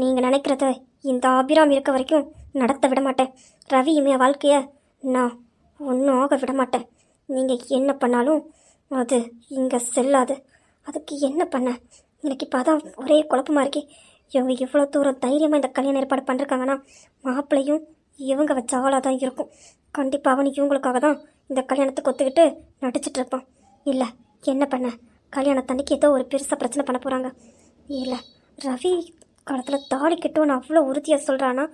நீங்கள் நினைக்கிறத இந்த அபிராமி இருக்க வரைக்கும் நடத்த விட மாட்டேன். ரவி இமைய வாழ்க்கையை நான் ஒன்றும் ஆக விட மாட்டேன். நீங்கள் என்ன பண்ணாலும் அது இங்கே செல்லாது. அதுக்கு என்ன பண்ண எனக்கு இப்போ அதான் ஒரே குழப்பமாக இருக்கே. இவங்க இவ்வளோ தூரம் தைரியமாக இந்த கல்யாணம் ஏற்பாடு பண்ணிருக்காங்கன்னா மாப்பிள்ளையும் இவங்க வச்ச ஆளாக தான் இருக்கும். கண்டிப்பாக அவனுக்கு இவங்களுக்காக தான் இந்த கல்யாணத்துக்கு ஒத்துக்கிட்டு நடிச்சிட்டு இருப்பான். இல்லை என்ன பண்ண கல்யாணத்தன்னைக்கு ஏதோ ஒரு பெருசாக பிரச்சனை பண்ண போகிறாங்க. இல்லை ரவி காலத்தில் தாடி கட்டுவோன்னு அவ்வளோ உறுதியாக சொல்கிறானா,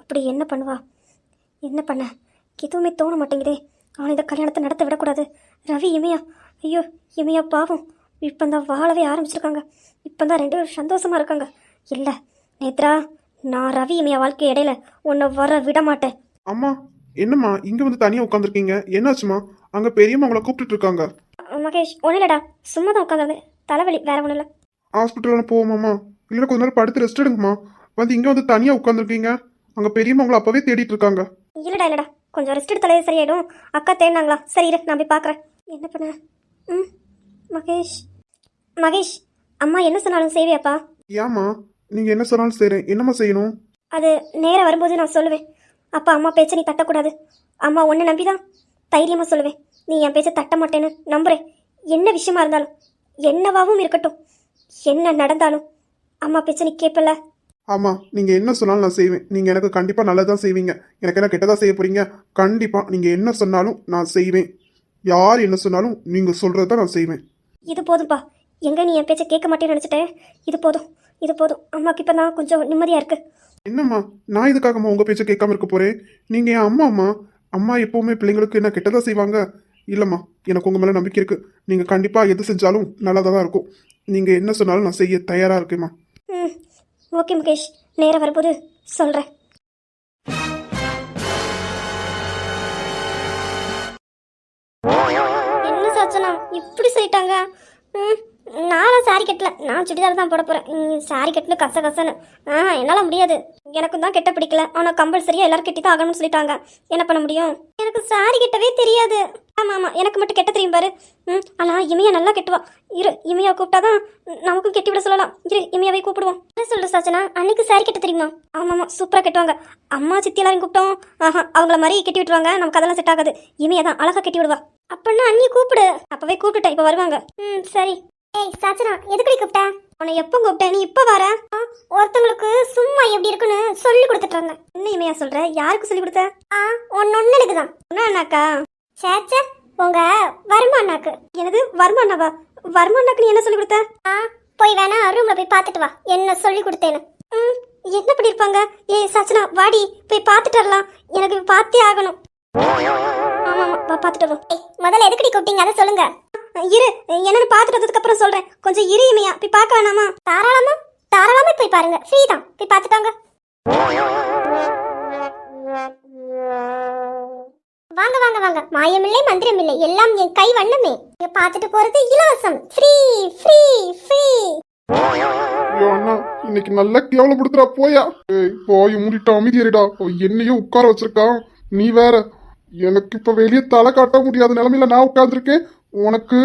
அப்படி என்ன பண்ணுவா? என்ன பண்ண எதுவுமே தோண மாட்டேங்குதே. அவன் இந்த கல்யாணத்தை நடத்த விடக்கூடாது. ரவி இமையா, ஐயோ இமையா பாவம், இப்போ தான் வாழவே ஆரம்பிச்சிருக்காங்க. இப்போ தான் 2 பேரும் சந்தோஷமாக இருக்காங்க. இல்லை நேத்ரா, நான் ரவி இமையா வாழ்க்கை இடையில உன்னை வர விட மாட்டேன். அம்மா என்னம்மா இங்க வந்து தனியா உட்காந்துருக்கீங்க? என்னாச்சுமா? அங்க பெரியம்மா உங்களை கூப்பிட்டு இருக்காங்க. மகேஷ் ஒன்றும் இல்லைடா, சும்மா தான் உட்காந்து தலைவலி, வேற ஒன்றும் இல்லை. ஹாஸ்பிட்டல் போவோமாம்மா? இல்லைன்னா கொஞ்ச நேரம் படுத்து ரெஸ்ட் எடுங்கம்மா. வந்து இங்க வந்து தனியா உட்காந்துருக்கீங்க. அங்க பெரியம்மா உங்களை அப்பவே தேடிட்டு இருக்காங்க. இல்லைடா கொஞ்சம் ரெஸ்ட் எடுத்தாலே சரியாயிடும். அக்கா தேடினாங்களா? சரி இரு நான் போய் பார்க்குறேன். என்ன பண்ண? மகேஷ் மகேஷ் அம்மா என்ன சொன்னாலும் செய்வியாப்பா? ஏம்மா நீங்க என்ன சொன்னாலும் செய்றேன். என்னம்மா செய்யணும்? அது நேரம் வரும்போது நான் சொல்லுவேன். அப்பா அம்மா பேச்சை நீ தட்டக்கூடாது. அம்மா ஒன்று நம்பி தான் தைரியமாக சொல்லுவேன். நீ என் பேச்சை தட்ட மாட்டேன்னு நம்புகிறேன். என்ன விஷயமா இருந்தாலும் என்னவாகவும் இருக்கட்டும், என்ன நடந்தாலும் அம்மா பேச்சை நீ கேட்பல. ஆமா நீங்க என்ன சொன்னாலும் நான் செய்வேன். நீங்க எனக்கு கண்டிப்பா நல்லதான் செய்வீங்க. எனக்கு என்ன கெட்டதா செய்ய போறீங்க? கண்டிப்பா நீங்க என்ன சொன்னாலும் நான் செய்வேன். யார் என்ன சொன்னாலும் நீங்க சொல்றதான் நான் செய்வேன். இது போதும்ப்பா. எங்க நீ என் பேச்சை கேட்க மாட்டேன்னு நினச்சிட்டேன். இது போதும் இது போதும். அம்மாக்கு இப்போ தான் கொஞ்சம் நிம்மதியாக இருக்கு. என்னம்மா நான் இதுக்காகம்மா உங்க பேச்சை கேட்காம இருக்க போறேன்? நீங்க என் அம்மா. அம்மா எப்பவுமே பிள்ளைங்களுக்கு என்ன கெட்டதா செய்வாங்க? இல்லம்மா, எனக்கு உங்க மேல நம்பிக்கை இருக்கு. நீங்க கண்டிப்பா எது செஞ்சாலும் நல்லதா தான் இருக்கும். நீங்க என்ன சொன்னாலும் நான் செய்ய தயாரா இருக்கேம்மா. ஓகே முகேஷ், நேரம் வரும்போது சொல்கிறேன். என்ன சாச்சனா இப்படி சொல்லிட்டாங்க? நானும் சாரி கட்டல, நான் சுடிதார் தான் போட போகிறேன். சாரி கட்டணும் கசன்னு என்னால் முடியாது. எனக்கும் தான் கெட்ட பிடிக்கல. ஆனால் கம்பல்சரியாக எல்லாரும் கட்டி தான் ஆகணும்னு சொல்லிட்டாங்க. என்ன பண்ண முடியும்? எனக்கு சாரி கட்டவே தெரியாது. ஆமாம் எனக்கு மட்டும் கெட்ட தெரியும் பாரு. ஆனால் இமையா நல்லா கெட்டுவா. இரு இமையா கூப்பிட்டாதான் நமக்கும் கெட்டி விட சொல்லலாம். இரு இமையாவே கூப்பிடுவோம். என்ன சொல்கிற சாச்சனா? அன்னைக்கு சாரி கட்ட தெரியுமா? ஆமாம் சூப்பராக கட்டுவாங்க. அம்மா சித்தி எல்லாரும் கூப்பிட்டோம். அவங்கள மாதிரி கட்டி விட்டுருவாங்க. நமக்கு அதெல்லாம் செட் ஆகாது. இமையா தான் அழகாக கட்டி விடுவா. அப்படின்னா அண்ணியை கூப்பிடு. அப்போவே கூப்பிட்டுட்டேன், இப்போ வருவாங்க. சரி. ஏய் சாச்சனா எதுக்குடி கூப்பிட்ட? உன்னை எப்போ கூப்பிட்டேன்? நீ இப்போ வர? ஒருத்தங்களுக்கு சும்மா எப்படி இருக்குன்னு சொல்லி கொடுத்துட்டாங்க. என்ன இமையா சொல்ற? யாருக்கு சொல்லி கொடுத்த? ஒன்னு எனக்கு தான். என்ன அண்ணாக்கா? சேச்சே உங்க வருமா அண்ணாக்கு. எனது வருமா அண்ணாவா? வருமா அண்ணாக்கு நீ என்ன சொல்லி கொடுத்த? போய் வேணா ரூம்ல போய் பார்த்துட்டு வா என்ன சொல்லி கொடுத்தேன்னு. என்ன பண்ணிருப்பாங்க? ஏய் சாச்சனா வாடி போய் பார்த்துட்டு வரலாம். எனக்கு பார்த்தே ஆகணும். ஆமா பார்த்துட்டு வரோம். முதல்ல எதுக்கடி கூப்பிட்டீங்க அதை சொல்லுங்க. இரு என்னன்னு பார்த்துட்டு வந்ததுக்கு அப்புறம் சொல்றேன். கொஞ்சம் இரு இமையா, போய் பார்க்க வேணாமா? தாராளமா போய் பாருங்க. ஃப்ரீ தான், போய் பார்த்துட்டாங்க. வாங்க வாங்க வாங்க. மாயமில்லை மந்திரமில்லை, எல்லாம் என் கை வண்ணமே. பார்த்துட்டு போறது இலவசம். Free free free. அண்ணா இன்னைக்கு நல்லா கேவலப்படுத்துறா. போயா போய் மூடிட்டு அமைதியறிடா. என்னையும் உட்கார வச்சிருக்கான். நீ வேற. எனக்கு இப்ப வெளியே தலை காட்ட முடியாத நிலைமையில நான் உட்கார்ந்துருக்கேன். உனக்கு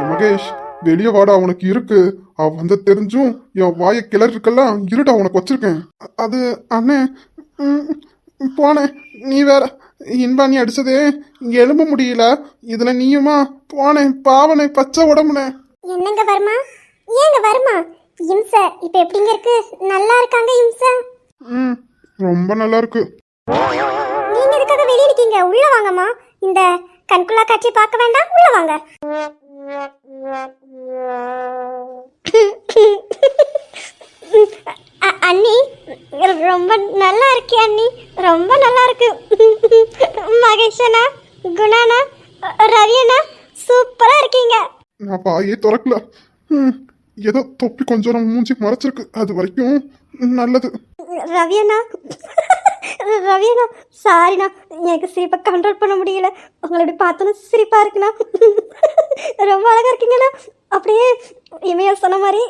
மகேஷ் வெளியே வாடா, உனக்கு இருக்கு. அவ வந்து தெரிஞ்சும் என் வாய கிளறி இருக்கெல்லாம் இருடா உனக்கு வச்சிருக்கேன். அது அண்ணே போனேன். நீ வேற இன்பானி அடிச்சதே எழும்ப முடியல. இதுல நீயுமா போனேன். பாவனே பச்சை உடம்புனே. என்னங்க வருமா? ஏங்க வருமா? இம்ச இப்ப எப்படிங்க இருக்கு? நல்லா இருக்காங்க இம்ச? ரொம்ப நல்லா இருக்கு. நீங்க எதுக்காக வெளியே இருக்கீங்க? உள்ள வாங்கம்மா. இந்த கண்குள்ளா காட்சி பார்க்க வேண்டாம், உள்ள வாங்க. அண்ணி ரொம்ப நல்லா இருக்கே அண்ணி, ரொம்ப நல்லா இருக்கு. மகேஷனா, குணானா, ரவியனா சூப்பரா இருக்கீங்க. நான் பாயே திறக்கல. ஏதோ தொப்பி கொஞ்சம் மூஞ்சி மறைச்சிருக்கு. அது வரைக்கும் நல்லது. ரவியனா ரவியனா சாரிண்ணா, எனக்கு சிரிப்பை கண்ட்ரோல் பண்ண முடியல. உங்களை எப்படி பார்த்தோன்னு சிரிப்பா இருக்குண்ணா. ரொம்ப அழகா இருக்கீங்கண்ணா. அப்படியே இமையா சொன்ன மாதிரி.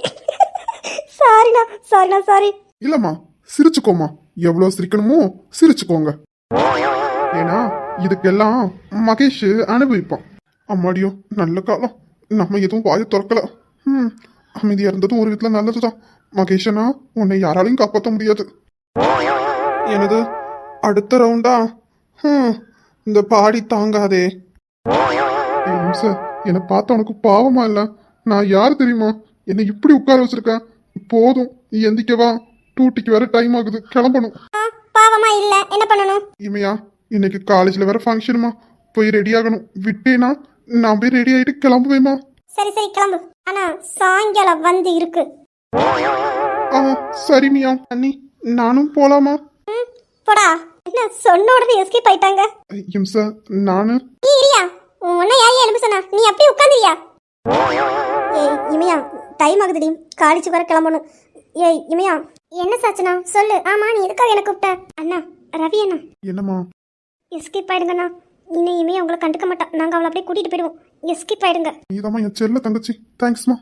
சாரிண்ணா சாரி. இல்லம்மா சிரிச்சுக்கோமா. எவ்வளவு சிரிக்கணுமோ சிரிச்சுக்கோங்க. ஏன்னா இதுக்கெல்லாம் மகேஷ் அனுபவிப்பான். அம்மாடியோ நல்ல காலம். நம்ம எதுவும் வாயை திறக்கல. அமைதியா இருந்ததும் ஒரு விதத்துல நல்லதுதான். மகேஷனா உன்னை யாராலையும் காப்பாற்ற முடியாது. எனது அடுத்த ரவுண்டா? இந்த பாடி தாங்காதே. சார் என்னை பார்த்தா உனக்கு பாவமா இல்ல? நான் யார் தெரியுமா? என்னை இப்படி உட்கார வச்சிருக்கேன். போதும், எந்திக்கவா? டூட்டிக்கு வேற டைம் ஆகுது, கிளம்பணும். பாவமா இல்ல, என்ன பண்ணணும்? இமையா, இன்னைக்கு காலேஜ்ல வேற ஃபங்க்ஷனுமா, போய் ரெடி ஆகணும். விட்டேனா நான் போய் ரெடி ஆயிட்டு கிளம்புவேமா? சரி சரி கிளம்பு, ஆனா சாயங்காலம் வந்து இருக்கு. சரி மியா. அண்ணி நானும் போலாமா? போடா. என்ன சொன்ன உடனே எஸ்கேப் ஆயிட்டாங்க. இம்சா நானு இரியா, உன்னை யாரையா எழுப்ப சொன்னா? நீ அப்படியே உட்காந்துரியா? ஏய் இமையா, டைம் ஆகுதுடி, காலேஜ் வர கிளம்பணும். ஏய் இமையா, என்ன சாச்சுனா சொல்லு. ஆமா, நீ எதுக்காக என்ன கூப்பிட்ட? அண்ணா, ரவி அண்ணா. என்னம்மா? எஸ்கேப் ஆயிடுங்கண்ணா. இன்னும் இமையா உங்களை கண்டுக்க மாட்டா, நாங்க அவளை அப்படியே கூட்டிட்டு போயிடுவோம். எஸ்கேப் ஆயிடுங்க. நீதாம்மா என் செல்ல தங்கச்சி. தேங்க்ஸ்மா.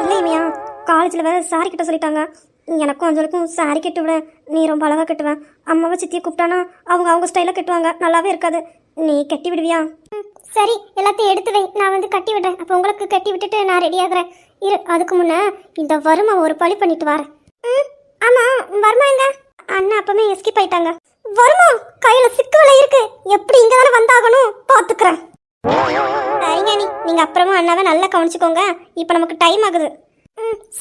இல்லை இமையா, காலேஜில் வேற சாரி கிட்ட சொல்லிட்டாங்க. எனக்கும் அஞ்சலுக்கும் சாரி கட்டு விட, நீ ரொம்ப அழகாக கட்டுவேன். அம்மாவை சித்தியை கூப்பிட்டானா அவங்க ஸ்டைலில் கட்டுவாங்க, நல்லாவே இருக்காது. நீ கட்டி விடுவியா? சரி, எல்லாத்தையும் எடுத்து வை, நான் வந்து கட்டி விடுறேன். அப்போ உங்களுக்கு கட்டி விட்டுட்டு நான் ரெடி ஆகுறேன். இரு, அதுக்கு முன்னே இந்த வருமா ஒரு பழி பண்ணிட்டு வரேன். ஆமா, வருமா எங்க? அண்ணா அப்பவே எஸ்கேப் ஆயிட்டாங்க. வருமா கையில சிக்கல இருக்கு, எப்படி இங்க தானே வந்தாகணும், பாத்துக்கிறேன். சரிங்க நீங்க அப்புறமா அண்ணாவை நல்லா கவனிச்சுக்கோங்க. இப்போ நமக்கு டைம் ஆகுது.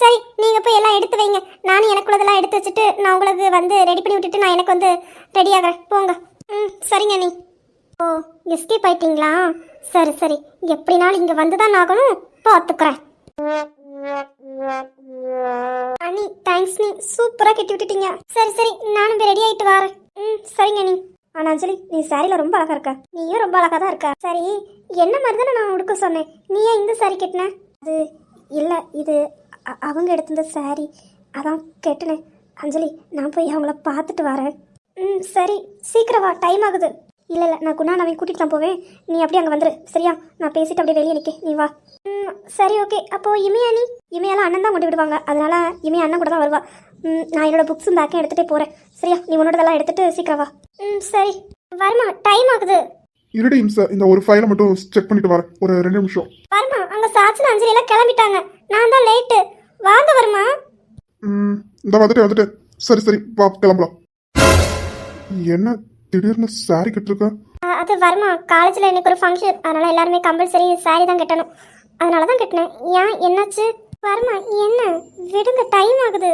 சரி, நீங்க போய் எல்லாம் எடுத்து வைங்க. நானும் எனக்குள்ளதெல்லாம் எடுத்து வச்சுட்டு நான் உங்களுக்கு வந்து ரெடி பண்ணி விட்டுட்டு நான் எனக்கு வந்து ரெடி ஆகிறேன். போங்க. சரிங்க நீ. ஓ, எஸ்கேப் ஆயிட்டீங்களா? சரி சரி, எப்படினாலும் இங்கே வந்து தான் ஆகணும், பார்த்துக்கிறேன். அண்ணி தேங்க்ஸ், நீ சூப்பராக கட்டி விட்டுட்டீங்க. சரி சரி, நானும் போய் ரெடி ஆகிட்டு வரேன். சரிங்க நீ. ஆனால் அஞ்சலி, நீ சாரியில் ரொம்ப அழகாக இருக்க. நீயும் ரொம்ப அழகாக தான் இருக்க. சரி, என்ன மாதிரி தானே நான் உடுக்க சொன்னேன், நீ ஏன் இந்த சாரி கட்டின? அது இல்லை, இது அவங்க எடுத்திருந்த சாரி, அதான் கேட்டனே. அஞ்சலி, நான் போய் அவங்கள பார்த்துட்டு வரேன். சரி, சீக்கிரம் வா, டைம் ஆகுது. இல்லை நான் குணாவை கூட்டிகிட்டு தான் போவேன். நீ அப்படியே அங்கே வந்துரு, சரியா? நான் பேசிட்டு அப்படியே வெளியே நிற்க, நீ வா. சரி ஓகே. அப்போது இமையா நீ? இமையாலாம் அண்ணன் தான் கொண்டு விடுவாங்க, அதனால இமையா அண்ணன் கூட தான் வருவா. நான் என்னோட புக்ஸும் பேக்கையும் எடுத்துகிட்டே போகிறேன், சரியா? நீ உன்னோடதெல்லாம் எடுத்துகிட்டு சீக்கிரம் வா. சரி, வருமா, டைம் ஆகுது. இருடி இம்சா, இந்த ஒரு ஃபைலை மட்டும் செக் பண்ணிட்டு வரேன், ஒரு 2 நிமிஷம். வருமா, அங்கே சாட்சின அஞ்சலி எல்லாம் கிளம்பிட்டாங்க, நான் தான் லேட்டு. வாங்க வருமா. இந்த வந்துட்டு. சரி சரி, வா கிளம்பலாம். என்ன திடீர்னு சாரி கட்டிருக்க? அது வருமா, காலேஜில் எனக்கு ஒரு ஃபங்க்ஷன், அதனால எல்லாருமே கம்பல்சரி சாரி தான் கட்டணும், அதனால தான் கட்டினேன். ஏன், என்னாச்சு? வருமா, என்ன விடுங்க, டைம் ஆகுது.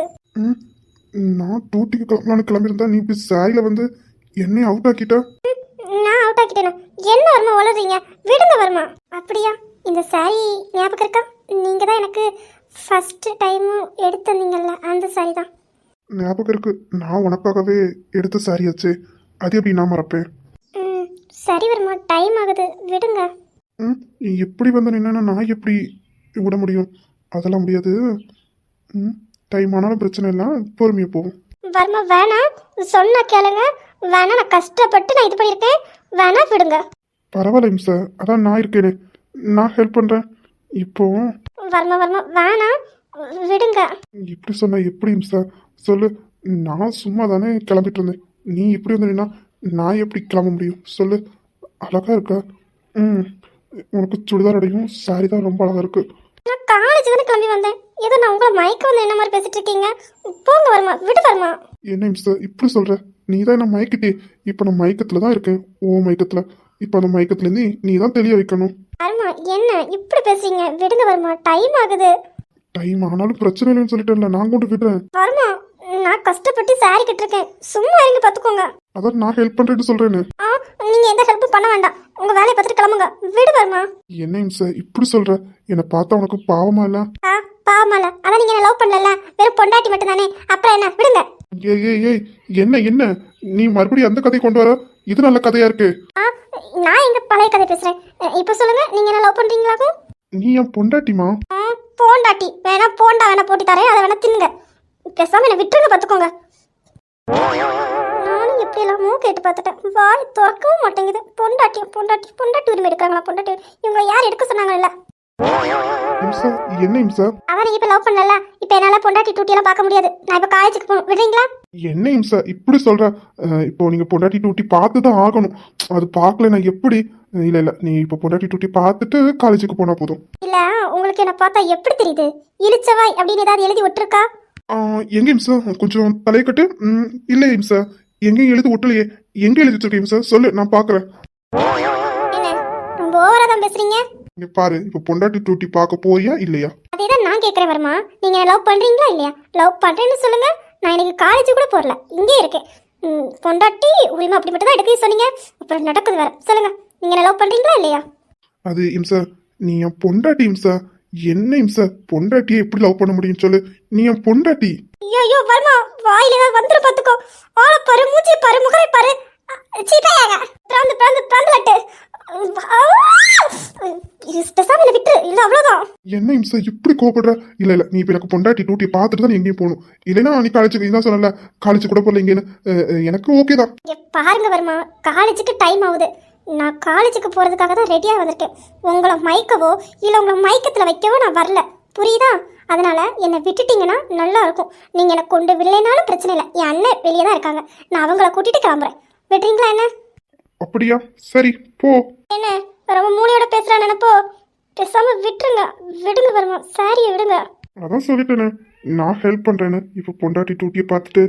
நான் டூட்டிக்கு கிளம்பலான்னு கிளம்பியிருந்தா நீ இப்படி சாரியில் வந்து என்னையும் அவுட் ஆக்கிட்ட. நான் அவுட் ஆக்கிட்டேனா? என்ன வருமா வளர்றீங்க, விடுங்க வருமா. அப்படியா, இந்த சாரி ஞாபகம் இருக்கா? நீங்கள் தான் எனக்கு ஃபர்ஸ்ட் டைமும் எடுத்து வந்தீங்கல்ல, அந்த சாரி தான். ஞாபகம் இருக்கு, நான் உனக்காகவே எடுத்த சாரி ஆச்சு, அது எப்படி நான் மறப்பேன்? சரி வருமா, டைம் ஆகுது, விடுங்க. நீ எப்படி வந்து நின்னா நான் எப்படி விட முடியும்? அதெல்லாம் முடியாது. டைம் ஆனாலும் பிரச்சனை இல்லை, பொறுமையாக போவோம். வருமா வேணாம், சொன்னா கேளுங்க. வேணா, நான் கஷ்டப்பட்டு நான் இது பண்ணியிருக்கேன், வேணா விடுங்க. பரவாயில்ல இம்சா, அதான் நான் இருக்கேனே, நான் ஹெல்ப் பண்ணுறேன். இப்போ வருமா வேணாம், விடுங்க. இப்படி சொன்ன எப்படி இம்சா? சொல்லு. நான் சும்மா தானே கிளம்பிட்டு இருந்தேன், நீ இப்படி வந்து நின்னா நான் எப்படி கிளம்ப முடியும்? சொல்லு. அழகா இருக்கா? உனக்கு சுடிதாரோடையும் சாரி தான் ரொம்ப அழகா இருக்கு. நான் காலேஜ் தானே கிளம்பி வந்தேன், ஏதோ நான் உங்களை மயக்க வந்து என்ன மாதிரி பேசிட்டு இருக்கீங்க. போங்க வருமா, விடு வருமா. என்ன இம்சா இப்படி சொல்ற? நீ தான் என்ன மயக்கிட்டே. இப்போ நான் மயக்கத்துல தான் இருக்கேன், ஓ மயக்கத்துல. இப்போ அந்த மயக்கத்துலேருந்து நீ தான் தெளிய வைக்கணும். வருமா, என்ன இப்படி பேசுறீங்க? விடுங்க வருமா, டைம் ஆகுது. டைம் ஆனாலும் பிரச்சனை இல்லைன்னு சொல்லிட்டேன்ல, நான் கொண்டு விடுறேன். வருமா, நான் கஷ்டப்பட்டு சாரி கட்டிருக்கேன், சும்மா இருங்க பார்த்துக்கோங்க. அதான் நான் ஹெல்ப் பண்றேன்னு சொல்றேன்னு. நீங்க எந்த ஹெல்ப்பும் பண்ண வேண்டாம், உங்க வேலையை பார்த்துட்டு கிளம்புங்க, விடு வருமா. என்ன இம்சா இப்படி சொல்ற? என்னை பார்த்தா உனக்கு பாவமா இல்ல? பாவமால, அதான் நீங்க என்ன லவ் பண்ணல, வெறும் பொண்டாட்டி மட்டும் தானே, அப்புறம் என்ன, விடுங்க. ஏய் என்ன நீ மறுபடியும் அந்த கதையை கொண்டு வர? இது நல்ல கதையா இருக்கு. நான் எங்க பழைய கதை பேசுறேன். இப்ப சொல்லுங்க, நீங்க என்ன லவ் பண்றீங்களாக்கும்? நீ என் பொண்டாட்டிமா? பொண்டாட்டி வேணா, போண்டா வேணா போட்டி தரேன், அதை வேணா தின்னுங்க. பேசாம என்ன விட்டுருங்க பார்த்துக்கோங்க. நானும் எப்படி எல்லாமோ கேட்டு பார்த்துட்டேன், வாய் திறக்கவும் மாட்டேங்குது. பொண்டாட்டி உரிமை எடுக்காங்களா? பொண்டாட்டி இவங்களை யார் எடுக்க சொன்னாங்க? இல்ல இம்சா, என்ன இம்சா? அவ அதான் நீங்க இப்ப லவ் பண்ணல, இப்ப என்னால பொண்டாட்டி டூட்டியெல்லாம் பார்க்க முடியாது. நான் இப்ப காலேஜுக்கு போகணும், விடுறீங்களா? என்ன இம்சா இப்படி சொல்ற? இப்போ நீங்க பொண்டாட்டி டூட்டி பார்த்து தான் ஆகணும். அது பார்க்கல நான் எப்படி? இல்ல இல்ல, நீ இப்போ பொண்டாட்டி டூட்டி பார்த்துட்டு காலேஜுக்கு போனா போதும். இல்ல, உங்களுக்கு என்ன பார்த்தா எப்படி தெரியுது? இழிச்சவாய் அப்படின்னு ஏதாவது எழுதி விட்டுருக்கா? எங்க இம்சா கொஞ்சம் தலையை கட்டு. இல்ல இம்சா, எங்கேயும் எழுதி ஒட்டலையே. எங்க எழுதி வச்சிருக்கேன் இம்சா? சொல்லு, நான் பாக்குறேன். என்ன ரொம்ப ஓவரா தான் பேசுறீங்க. இங்க பாரு, இப்போ பொண்டாட்டி டூட்டி பார்க்க போறியா இல்லையா? அதேதான் நான் கேட்கறேன் வர்மா. நீங்க லவ் பண்றீங்களா இல்லையா? லவ் பண்றேன்னு சொல்லுங்க. நான் எனக்கு காலேஜ் கூட போறல, இங்கே இருக்கேன். பொண்டாட்டி உரிமை அப்படி மட்டும் தான் எடுக்க சொன்னீங்க, அப்புறம் நடக்குது வேற. சொல்லுங்க, நீங்க லவ் பண்றீங்களா இல்லையா? அது இம்சா, நீ என் பொண்டாட்டி இம்சா. என்ன இம்சா, பொண்டாட்டியை எப்படி லவ் பண்ண முடியும் சொல்லு? நீ என் பொண்டாட்டி. ஐயோ வர்மா, வாயில ஏதாவது வந்துரு பாத்துக்கோ. ஆள பாரு, மூஞ்சி பாரு, முகரை பாரு. சீப்பாயாங்க பிராந்து பிராந்து பிராந்துலட்டு. பேசாம விட்டு இல்ல, அவ்வளவுதான். என்ன இம்சா இப்படி கோபப்படுற? இல்ல இல்ல, நீ இப்ப எனக்கு பொண்டாட்டி டூட்டி பார்த்துட்டு தான் எங்கேயும் போகணும். இல்லைன்னா நீ காலேஜுக்கு தான் சொல்லல, காலேஜ் கூட போகல இங்கேன்னு. எனக்கு ஓகே தான். பாருங்க வர்மா, காலேஜுக்கு டைம் ஆகுது. நான் காலேஜுக்கு போறதுக்காக தான் ரெடியா வந்திருக்கேன். உங்களை மயக்கவோ இல்ல உங்களை மயக்கத்துல வைக்கவோ நான் வரல, புரியுதா? அதனால என்னை விட்டுட்டீங்கன்னா நல்லா இருக்கும். நீங்க என்னை கொண்டு விடலைனாலும் பிரச்சனை இல்லை. என் அண்ணன் வெளியே தான் இருக்காங்க, நான் அவங்கள கூட்டிட்டு கிளம்புறேன். விட்டுறீங்களா என்ன? அப்படியா? சரி போ. என்ன ரொம்ப மூளையோட பேசுறான் நினைப்போ? பேசாம விட்டுருங்க, விடுங்க வர்மா, சாரியை விடுங்க. அதான் சொல்லிட்டேனே, நான் ஹெல்ப் பண்றேன்னு. இப்ப பொண்டாட்டி டூட்டியை பார்த்துட்டு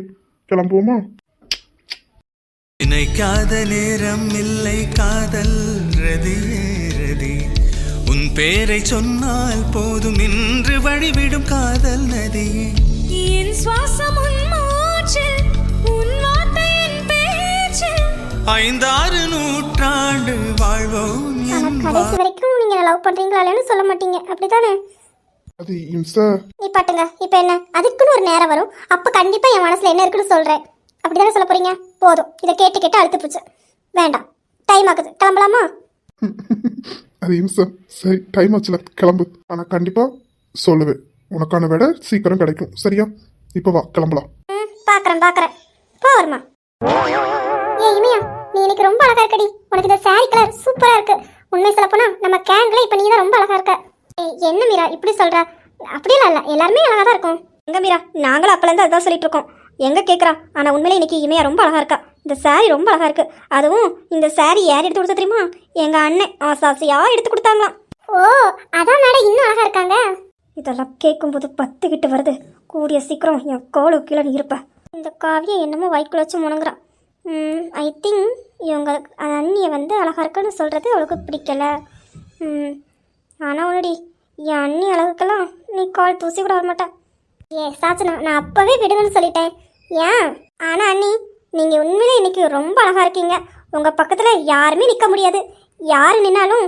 கிளம்புவோமா? நினைக்காத நேரம் இல்லை காதல் ரதி ரதி, உன் பேரை சொன்னால் போதும் நின்று வழிவிடும் காதல் நதி. என் சுவாசம் உன் மூச்சு, உன் வார்த்தையின் பேச்சு. 5-6 நூற்றாண்டு வாழ்வோம் ஆனா கடைசி வரைக்கும் நீங்க லவ் பண்றீங்களா இல்லைன்னு சொல்ல மாட்டீங்க, அப்படித்தானே? அது இம்சா. நீ பாட்டுங்க. இப்ப என்ன, அதுக்குன்னு ஒரு நேரம் வரும், அப்ப கண்டிப்பா என் மனசுல என்ன இருக்குன்னு சொல்றேன். அப்படிதானே சொல்ல போறீங்க? போதும், இதை கேட்டு கேட்டு அழுத்து போச்சு. வேண்டாம், டைம் ஆகுது, கிளம்பலாமா? அது இம்சா. சரி, டைம் ஆச்சுல, கிளம்பு. ஆனா கண்டிப்பா சொல்லுவேன், உனக்கான விட சீக்கிரம் கிடைக்கும். சரியா? இப்ப வா, கிளம்பலாம். பாக்குறேன் பாக்குறேன், போ வர்மா. ஏ இமையா, நீ இன்னைக்கு ரொம்ப அழகா இருக்கடி. உனக்கு இந்த சாரி கலர் சூப்பரா இருக்கு. உண்மை சொல்ல போனா நம்ம கேங்ல இப்ப நீ தான் ரொம்ப அழகா இருக்க. என்ன மீரா இப்படி சொல்ற? அப்படியெல்லாம் இல்ல, எல்லாருமே அழகா தான் இருக்கும். எங்க மீரா, நாங்களும் அப்பல இருந்து அதான் சொல்லிட்டு இருக்கோம். எங்க கேக்குறா? ஆனா உண்மையிலே இன்னைக்கு இமையா ரொம்ப அழகா இருக்கா. இந்த சாரி ரொம்ப அழகா இருக்கு. அதுவும் இந்த சாரி யார் எடுத்து கொடுத்தா தெரியுமா? எங்க அண்ணன் ஆசாசியா எடுத்து கொடுத்தாங்களாம். ஓ, அதான் மேடம் இன்னும் அழகா இருக்காங்க. இதெல்லாம் கேட்கும்போது 10 கிட்ட வருது. கூடிய சீக்கிரம் என் கோலு கீழே நீ இருப்ப. இந்த காவியம் என்னமோ வாய்க்குள்ள வச்சு முணங்குறான். ஐ திங்க் இவங்க அண்ணியை வந்து அழகா இருக்குன்னு சொல்றது அவளுக்கு பிடிக்கல. ஆனால் உன்னடி என் அண்ணி அழகுக்கெல்லாம் நீ கால் தூசி கூட வரமாட்டேன். சாச்சனா, நான் அப்பவே விடுங்கன்னு சொல்லிட்டேன். ஏன்? ஆனால் அண்ணி, நீங்கள் உண்மையிலே இன்னைக்கு ரொம்ப அழகா இருக்கீங்க. உங்கள் பக்கத்தில் யாருமே நிற்க முடியாது. யார் நின்னாலும்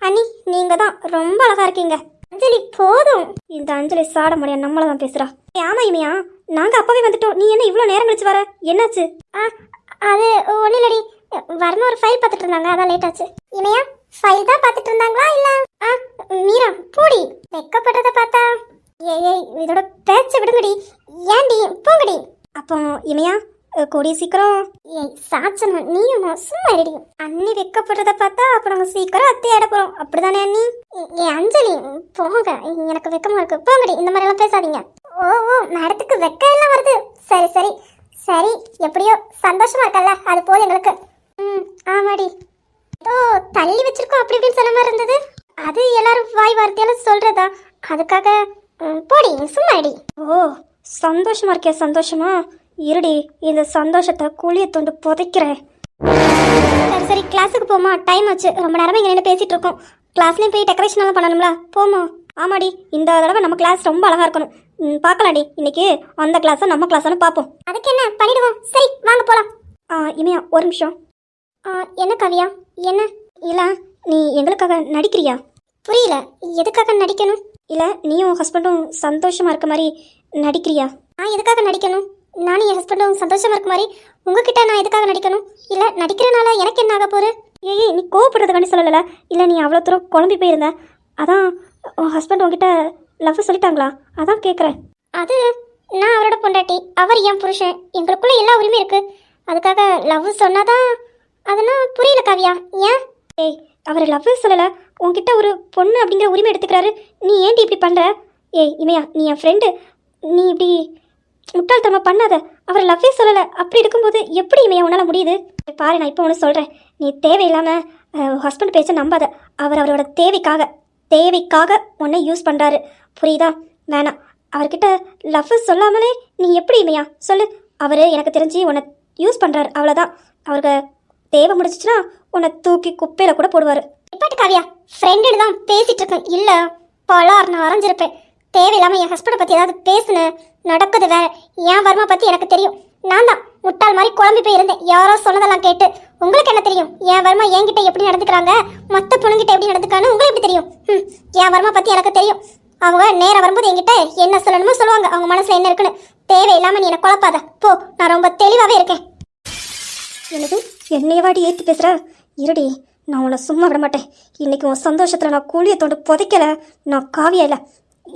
அண்ணி நீங்கள் தான் ரொம்ப அழகா இருக்கீங்க. அஞ்சலி போதும். இந்த அஞ்சலி சாட முடியாது, நம்மள தான் பேசுறா. ஆமா இமையா, நாங்க அப்பவே வந்துட்டோம். நீ என்ன இவ்வளோ நேரம் கழிச்சு வர? என்னாச்சு? அது ஒன்றும் இல்லடி, வர்மா ஒரு ஃபைல் பார்த்துட்டு இருந்தாங்க, அதான் லேட் ஆச்சு. இமையா, ஃபைல் தான் பார்த்துட்டு இருந்தாங்களா இல்ல? மீரா பூடி, வெக்கப்படுறத பார்த்தா. ஏய் இதோட பேச்ச விடுங்கடி. ஏன்டி, போங்கடி. அப்போ இமையா, கூடிய சீக்கிரம். ஏய் சாச்சனா, நீயும் சும்மா இருடி. அண்ணி வெக்கப்படுறத பார்த்தா அப்ப நாங்க சீக்கிரம் அத்தை ஆட போறோம், அப்படிதானே அண்ணி? ஏ அஞ்சலி போங்க, எனக்கு வெக்கமா இருக்கு. போங்கடி, இந்த மாதிரி எல்லாம் பேசாதீங்க. ஓ மேடத்துக்கு வெக்க எல்லாம் வருது. சரி சரி சரி, எப்படியோ சந்தோஷமா இருக்கல்ல, அது போல எங்களுக்கு. ஆமாடி, ஏதோ தள்ளி வச்சிருக்கோம் அப்படி இப்படின்னு சொன்ன மாதிரி இருந்தது. அது எல்லாரும் வாய் வார்த்தையால சொல்றதா, அதுக்காக போடி சும்மா அடி. ஓ சந்தோஷமா இருக்கே, சந்தோஷமா இருடி. இந்த சந்தோஷத்தை குழிய தோண்டு புதைக்கிறேன். சரி சரி, கிளாஸுக்கு போமா, டைம் ஆச்சு. ரொம்ப நேரமா இங்க நின்று பேசிட்டு இருக்கோம். கிளாஸ்லயும் போய் டெக்கரேஷன் எல்லாம் பண்ணணும்ல, போமா. ஆமாடி, இந்த தடவை நம்ம கிளாஸ் ரொம்ப அழகா இருக்கணும். பார்க்கலாடி, இன்னைக்கு அந்த கிளாஸை நம்ம கிளாஸ்னு பார்ப்போம். அதுக்கு என்ன பண்ணிடுவோம். சரி வாங்க போலாம். இமையா ஒரு நிமிஷம். என்ன கவியா, என்ன? இல்ல நீ எங்களுக்காக நடிக்கிறியா? புரியல, எதுக்காக நடிக்கணும்? இல்ல நீயும் ஹஸ்பண்டும் சந்தோஷமா இருக்க மாதிரி நடிக்கிறியா? நான் எதுக்காக நடிக்கணும்? நானும் என் ஹஸ்பண்டும் சந்தோஷமா இருக்க மாதிரி உங்ககிட்ட நான் எதுக்காக நடிக்கணும்? இல்ல நடிக்கிறனால எனக்கு என்ன ஆக போகுது? ஏய் நீ கோவப்படுறதுக்காண்டி சொல்லல. இல்ல நீ அவ்வளோ தூரம் குழம்பி போயிருந்த, அதான் உன் ஹஸ்பண்ட் உங்ககிட்ட லவ் சொல்லிட்டாங்களா, அதான் கேட்குறேன். அது நான் அவரோட பொண்டாட்டி, அவர் என் புருஷன், எங்களுக்குள்ள எல்லா உரிமையும் இருக்கு. அதுக்காக லவ் சொன்னாதான். அதெல்லாம் புரியல காவியா, ஏன்? ஏய் அவர் லவ் சொல்லலை, உன்கிட்ட ஒரு பொண்ணு அப்படிங்கிற உரிமை எடுத்துக்கிறாரு. நீ ஏன்டி இப்படி பண்ணுற? ஏய் இமையா, நீ என் ஃப்ரெண்டு, நீ இப்படி முட்டாள்தனமா பண்ணாத. அவர் லவ்வே சொல்லலை. அப்படி இருக்கும்போது எப்படி இமையா உன்னால் முடியுது? பாரு, நான் இப்போ ஒன்று சொல்கிறேன். நீ தேவையில்லாமல் ஹஸ்பண்ட் பேச்ச நம்பாத. அவரோட தேவைக்காக உன்னை யூஸ் பண்ணுறாரு, புரியுதா? வேணாம். அவர்கிட்ட லவ் சொல்லாமலே நீ எப்படி இமையா சொல்லு? அவர் எனக்கு தெரிஞ்சு உன்னை யூஸ் பண்ணுறாரு, அவ்வளோதான். அவருக்கு தேவை முடிச்சிச்சுன்னா உன்னை தூக்கி குப்பையில் கூட போடுவார். இப்பாட்டு காவியா, ஃப்ரெண்டுன்னு தான் பேசிகிட்டு இருக்கேன். இல்லை பலார் நான் அரைஞ்சிருப்பேன். தேவையில்லாமல் என் ஹஸ்பண்டை பற்றி ஏதாவது பேசுனேன், நடக்குது வேற. என் வர்மா பற்றி எனக்கு தெரியும். நான் தான் முட்டாள் மாதிரி குழம்பி போய் இருந்தேன், யாரோ சொன்னதெல்லாம் கேட்டு. உங்களுக்கு என்ன தெரியும் என் வர்மா என்கிட்ட எப்படி நடந்துக்கிறாங்க, மற்ற பொண்ணுங்கிட்ட எப்படி நடந்துக்கான்னு உங்களுக்கு எப்படி தெரியும்? என் வர்மா பற்றி எனக்கு தெரியும். அவங்க நேரம் வரும்போது என்கிட்ட என்ன சொல்லணுமோ சொல்லுவாங்க, அவங்க மனசில் என்ன இருக்குன்னு. தேவையில்லாமல் நீ என்னை குழப்பாத போ, நான் ரொம்ப தெளிவாகவே இருக்கேன். எனக்கு என்னையவாடி ஏற்றி பேசுகிற? இருடி, நான் உன்னை சும்மா விட மாட்டேன். இன்னைக்கு உன் சந்தோஷத்தில் நான் கூலியை தொண்டு புதைக்கலை. நான் காவியா இல்லை.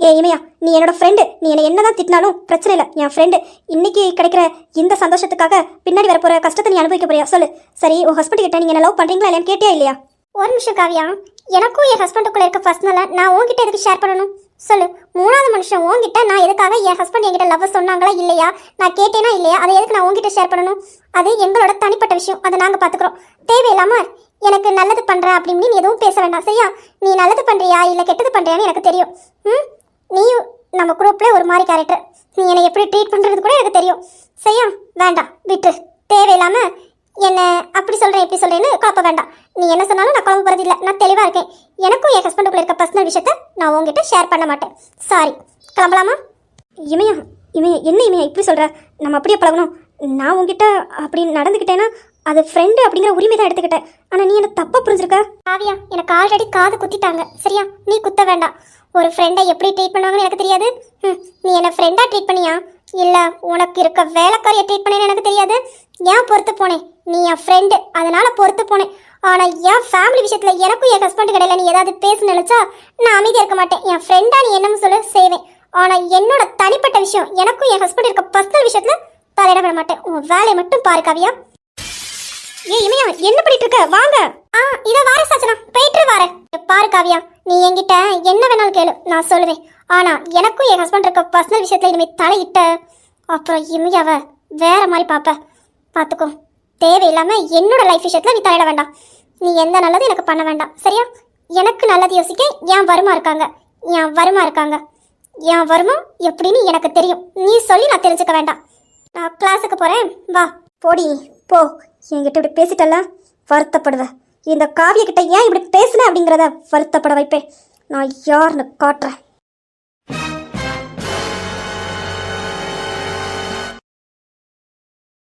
ஏ இமையா, நீ என்னோட ஃப்ரெண்டு. நீ என்னை என்னதான் திட்டினாலும் பிரச்சனை இல்லை, என் ஃப்ரெண்டு. இன்னைக்கு கிடைக்கிற இந்த சந்தோஷத்துக்காக பின்னாடி வரப்போகிற கஷ்டத்தை நீ அனுபவிக்க போறியா சொல்லு? சரி, உன் ஹஸ்பண்ட் கிட்ட நீங்கள் என்ன லவ் பண்ணுறீங்களா இல்லையான்னு கேட்டியா இல்லையா? ஒரு நிமிஷம் காவியா, எனக்கும் என் ஹஸ்பண்டுக்குள்ளே இருக்க பர்சனலை நான் உன்கிட்ட எதுக்கு ஷேர் பண்ணணும் சொல்லு? மூணாவது மனுஷன் உன்கிட்ட நான் எதுக்காக என் ஹஸ்பண்ட் என்கிட்ட லவ் சொன்னாங்களா இல்லையா, நான் கேட்டேனா இல்லையா, அதை எதுக்கு நான் உன்கிட்ட ஷேர் பண்ணணும்? அது எங்களோட தனிப்பட்ட விஷயம், அதை நாங்கள் பார்த்துக்குறோம். தேவையில்லாமல் எனக்கு நல்லது பண்ணுறேன் அப்படின்னு நீ எதுவும் பேச வேண்டாம் சரியா? நீ நல்லது பண்ணுறியா இல்லை கெட்டது பண்ணுறியான்னு எனக்கு தெரியும். நீயும் நம்ம குரூப்பில் ஒரு மாதிரி கேரக்டர். நீ என்னை எப்படி ட்ரீட் பண்ணுறது கூட எனக்கு தெரியும் சரியா? வேண்டாம், விட்டு. தேவையில்லாமல் என்ன அப்படி சொல்கிறேன் இப்படி சொல்கிறேன்னு குழப்ப வேண்டாம். நீ என்ன சொன்னாலும் நான் குழம்பு போகிறது இல்லை, நான் தெளிவாக இருக்கேன். எனக்கும் என் ஹஸ்பண்டுக்குள்ள இருக்க பர்சனல் விஷயத்த நான் உங்ககிட்ட ஷேர் பண்ண மாட்டேன். சாரி, கிளம்பலாமா? இமையா என்ன இமையா இப்படி சொல்கிற? நம்ம அப்படியே பழகணும். நான் உங்ககிட்ட அப்படி நடந்துக்கிட்டேன்னா அது ஃப்ரெண்டு அப்படிங்கிற உரிமை தான் எடுத்துக்கிட்டேன். ஆனால் நீ என்ன தப்பாக புரிஞ்சிருக்க. காவியா, எனக்கு ஆல்ரெடி காது குத்திட்டாங்க சரியா? நீ குத்த வேண்டாம். ஒரு ஃப்ரெண்டை எப்படி ட்ரீட் பண்ணுவாங்கன்னு எனக்கு தெரியாது. நீ என்னை ஃப்ரெண்டாக ட்ரீட் பண்ணியா இல்லை உனக்கு இருக்க வேலைக்காரியை ட்ரீட் பண்ணேன்னு எனக்கு தெரியாது. ஏன் பொறுத்து போனேன்? நீ என் ஃப்ரெண்டு, அதனால பொறுத்து போனேன். ஆனால் என் ஃபேமிலி விஷயத்தில் எனக்கும் என் ஹஸ்பண்டு கடையில் நீ ஏதாவது பேச நினைச்சா நான் அமைதியாக இருக்க மாட்டேன். என் ஃப்ரெண்டாக நீ என்னன்னு சொல்ல செய்வேன். ஆனால் என்னோட தனிப்பட்ட விஷயம், எனக்கும் என் ஹஸ்பண்ட் இருக்க பர்சனல் விஷயத்தில் தலையிட விட மாட்டேன். உன் வேலையை மட்டும் பாரு காவியா. ஏ இமையா, என்ன பண்ணிட்டு இருக்க? வாங்க. இதை வார சாச்சனா, போயிட்டு வார. பாரு காவியா, நீ என்கிட்ட என்ன வேணாலும் கேளு, நான் சொல்லுவேன். ஆனா எனக்கும் என் ஹஸ்பண்ட் இருக்க பர்சனல் விஷயத்துல இனிமேல் தலையிட்ட அப்புறம் இமையாவ வேற மாதிரி பார்த்துக்கோ. தேவையில்லாம என்னோட லைஃப் விஷயத்துல நீ தலையிட வேண்டாம். நீ எந்த நல்லதும் எனக்கு பண்ண வேண்டாம் சரியா? எனக்கு நல்லது யோசிக்க என் வருமா இருக்காங்க. என் வருமா எப்படின்னு எனக்கு தெரியும். நீ சொல்லி நான் தெரிஞ்சுக்க வேண்டாம். நான் கிளாஸுக்கு போறேன், வா. போடி போ. என்கிட்ட இப்படி பேசிட்டல வருத்தப்படுவேன். இந்த காவிய கிட்ட ஏன் இப்படி பேசுன அப்படிங்கிறத வருத்தப்பட வைப்பேன். நான் யாருன்னு காட்டுறேன்.